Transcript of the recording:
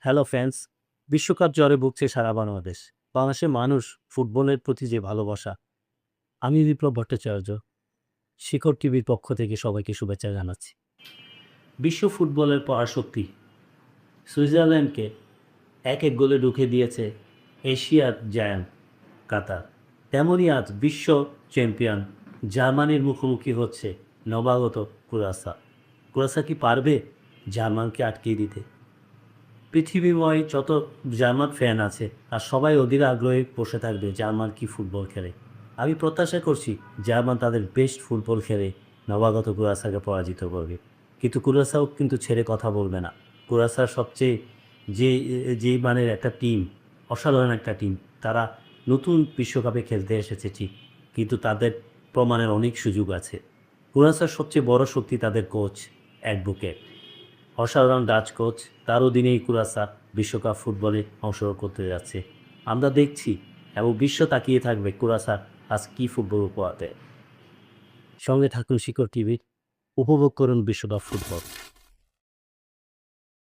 Hello fans, বিশ্বকাপ জ্বরে ভুগছে সারা বাংলাদেশ। বাংলাদেশের মানুষ ফুটবলের প্রতি যে ভালোবাসা, আমি বিপ্লব ভট্টাচার্য, শিখর টিভির পক্ষ থেকে সবাইকে শুভেচ্ছা জানাচ্ছি। বিশ্ব ফুটবলের পরাশক্তি সুইজারল্যান্ডকে ১-১ গোলে রুখে দিয়েছে এশিয়ার জায়ান্ট কাতার। তেমনই আজ বিশ্ব চ্যাম্পিয়ন জার্মানির মুখোমুখি হচ্ছে নবাগত কুরাসা। কুরাসা কি পারবে জার্মানকে আটকিয়ে দিতে? পৃথিবীময় যত জার্মান ফ্যান আছে আর সবাই অধীর আগ্রহে বসে থাকবে জার্মান কি ফুটবল খেলে। আমি প্রত্যাশা করছি জার্মান তাদের বেস্ট ফুটবল খেলে নবাগত কুরাসাকে পরাজিত করবে। কিন্তু কুরাসাও কিন্তু ছেড়ে কথা বলবে না। কুরাসার সবচেয়ে যে যেই মানের একটা টিম, অসাধারণ একটা টিম, তারা নতুন বিশ্বকাপে খেলতে এসেছে ঠিক, কিন্তু তাদের প্রমাণের অনেক সুযোগ আছে। কুরাসার সবচেয়ে বড় শক্তি তাদের কোচ অ্যাডভোকেট, অসাধারণ ডাচ কোচ। তার অধীনেই কুরাসা বিশ্বকাপ ফুটবলে অংশগ্রহণ করতে যাচ্ছে। আমরা দেখছি এবং বিশ্ব তাকিয়ে থাকবে কুরাসা আজ কী ফুটবল উপহার দেয়। সঙ্গে থাকুন শিখর টিভির, উপভোগ করুন বিশ্বকাপ ফুটবল।